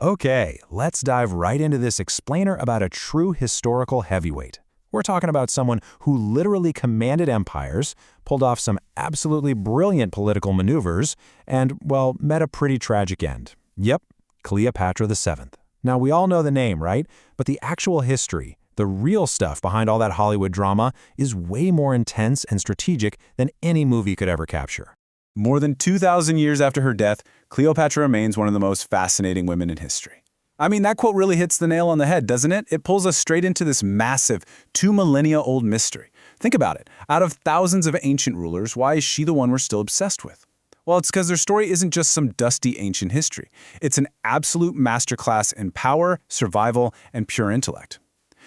Okay, let's dive right into this explainer about a true historical heavyweight. We're talking about someone who literally commanded empires, pulled off some absolutely brilliant political maneuvers, and, well, met a pretty tragic end. Yep, Cleopatra VII. Now, we all know the name, right? But the actual history, the real stuff behind all that Hollywood drama, is way more intense and strategic than any movie could ever capture. More than 2,000 years after her death, Cleopatra remains one of the most fascinating women in history. I mean, that quote really hits the nail on the head, doesn't it? It pulls us straight into this massive, 2 millennia-old mystery. Think about it. Out of thousands of ancient rulers, why is she the one we're still obsessed with? Well, it's because their story isn't just some dusty ancient history. It's an absolute masterclass in power, survival, and pure intellect.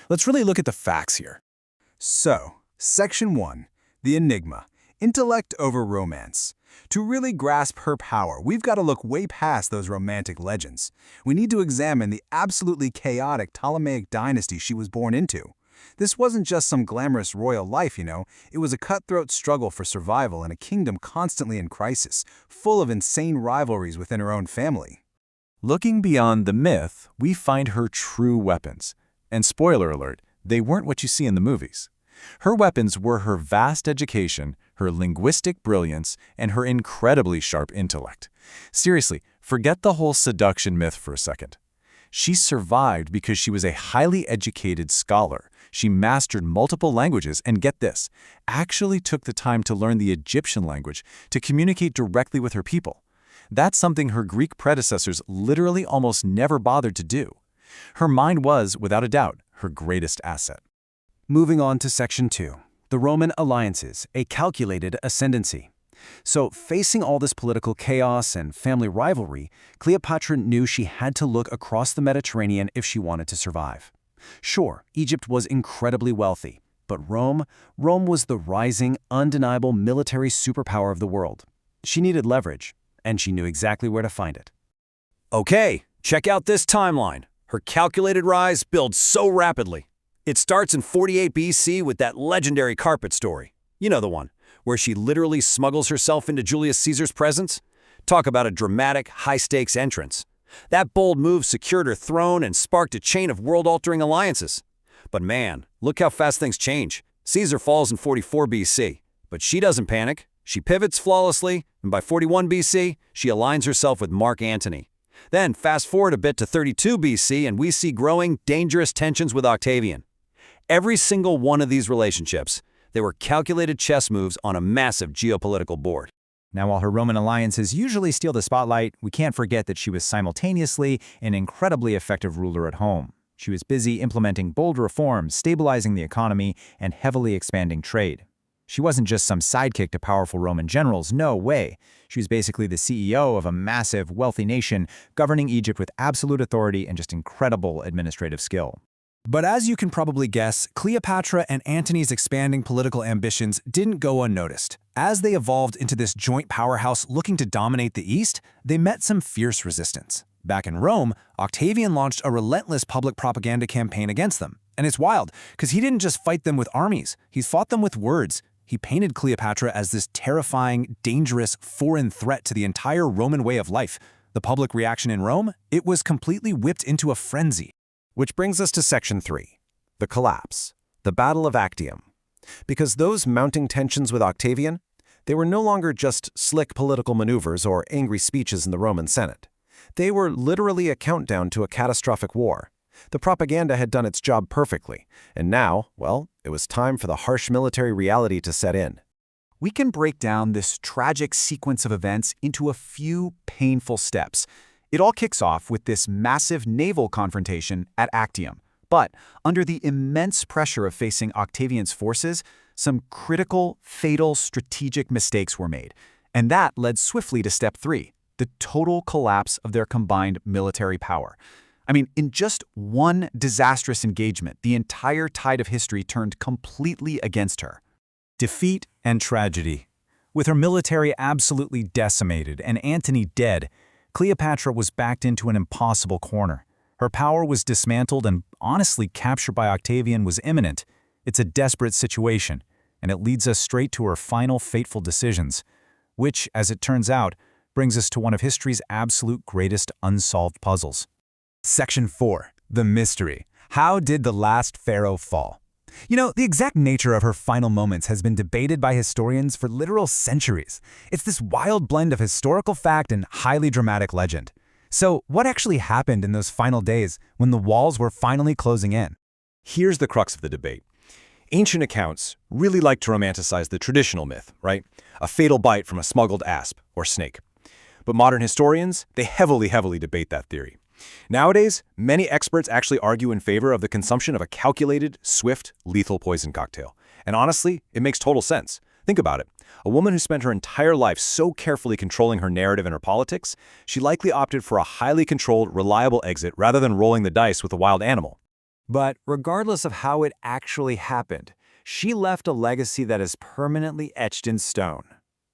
Let's really look at the facts here. So, Section 1, the enigma, intellect over romance. To really grasp her power, we've got to look way past those romantic legends. We need to examine the absolutely chaotic Ptolemaic dynasty she was born into. This wasn't just some glamorous royal life, it was a cutthroat struggle for survival in a kingdom constantly in crisis, full of insane rivalries within her own family. Looking beyond the myth, we find her true weapons. And spoiler alert, they weren't what you see in the movies. Her weapons were her vast education, her linguistic brilliance, and her incredibly sharp intellect. Seriously, forget the whole seduction myth for a second. She survived because she was a highly educated scholar. She mastered multiple languages and, get this, actually took the time to learn the Egyptian language to communicate directly with her people. That's something her Greek predecessors literally almost never bothered to do. Her mind was, without a doubt, her greatest asset. Moving on to Section 2, the Roman alliances, a calculated ascendancy. So, facing all this political chaos and family rivalry, Cleopatra knew she had to look across the Mediterranean if she wanted to survive. Sure, Egypt was incredibly wealthy, but Rome was the rising, undeniable military superpower of the world. She needed leverage, and she knew exactly where to find it. Okay, check out this timeline. Her calculated rise builds so rapidly. It starts in 48 BC with that legendary carpet story. You know the one, where she literally smuggles herself into Julius Caesar's presence. Talk about a dramatic, high-stakes entrance. That bold move secured her throne and sparked a chain of world-altering alliances. But man, look how fast things change. Caesar falls in 44 BC, but she doesn't panic. She pivots flawlessly, and by 41 BC, she aligns herself with Mark Antony. Then fast forward a bit to 32 BC, and we see growing, dangerous tensions with Octavian. Every single one of these relationships, they were calculated chess moves on a massive geopolitical board. Now, while her Roman alliances usually steal the spotlight, we can't forget that she was simultaneously an incredibly effective ruler at home. She was busy implementing bold reforms, stabilizing the economy, and heavily expanding trade. She wasn't just some sidekick to powerful Roman generals, no way. She was basically the CEO of a massive, wealthy nation, governing Egypt with absolute authority and just incredible administrative skill. But as you can probably guess, Cleopatra and Antony's expanding political ambitions didn't go unnoticed. As they evolved into this joint powerhouse looking to dominate the East, they met some fierce resistance. Back in Rome, Octavian launched a relentless public propaganda campaign against them. And it's wild, because he didn't just fight them with armies, he fought them with words. He painted Cleopatra as this terrifying, dangerous, foreign threat to the entire Roman way of life. The public reaction in Rome? It was completely whipped into a frenzy. Which brings us to Section 3, the collapse, the Battle of Actium. Because those mounting tensions with Octavian, they were no longer just slick political maneuvers or angry speeches in the Roman Senate. They were literally a countdown to a catastrophic war. The propaganda had done its job perfectly, and now, well, it was time for the harsh military reality to set in. We can break down this tragic sequence of events into a few painful steps. It all kicks off with this massive naval confrontation at Actium. But under the immense pressure of facing Octavian's forces, some critical, fatal strategic mistakes were made. And that led swiftly to step 3, the total collapse of their combined military power. I mean, in just one disastrous engagement, the entire tide of history turned completely against her. Defeat and tragedy. With her military absolutely decimated and Antony dead, Cleopatra was backed into an impossible corner. Her power was dismantled and, honestly, capture by Octavian was imminent. It's a desperate situation, and it leads us straight to her final fateful decisions, which, as it turns out, brings us to one of history's absolute greatest unsolved puzzles. Section 4. The Mystery. How did the last pharaoh fall? The exact nature of her final moments has been debated by historians for literal centuries. It's this wild blend of historical fact and highly dramatic legend. So, what actually happened in those final days when the walls were finally closing in? Here's the crux of the debate. Ancient accounts really like to romanticize the traditional myth, right? A fatal bite from a smuggled asp or snake. But modern historians, they heavily debate that theory. Nowadays, many experts actually argue in favor of the consumption of a calculated, swift, lethal poison cocktail. And honestly, it makes total sense. Think about it. A woman who spent her entire life so carefully controlling her narrative and her politics, she likely opted for a highly controlled, reliable exit rather than rolling the dice with a wild animal. But regardless of how it actually happened, she left a legacy that is permanently etched in stone.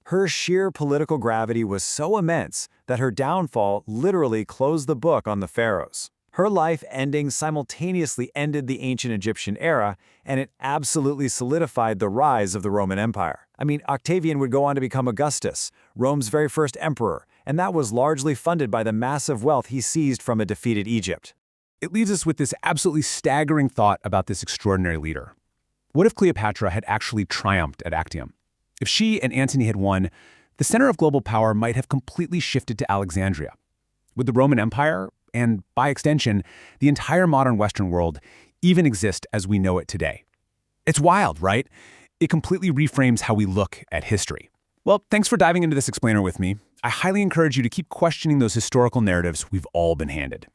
Her sheer political gravity was so immense that her downfall literally closed the book on the pharaohs. Her life ending simultaneously ended the ancient Egyptian era, and it absolutely solidified the rise of the Roman Empire. Octavian would go on to become Augustus, Rome's very first emperor, and that was largely funded by the massive wealth he seized from a defeated Egypt. It leaves us with this absolutely staggering thought about this extraordinary leader. What if Cleopatra had actually triumphed at Actium? If she and Antony had won, the center of global power might have completely shifted to Alexandria. Would the Roman Empire, and by extension, the entire modern Western world, even exist as we know it today? It's wild, right? It completely reframes how we look at history. Well, thanks for diving into this explainer with me. I highly encourage you to keep questioning those historical narratives we've all been handed.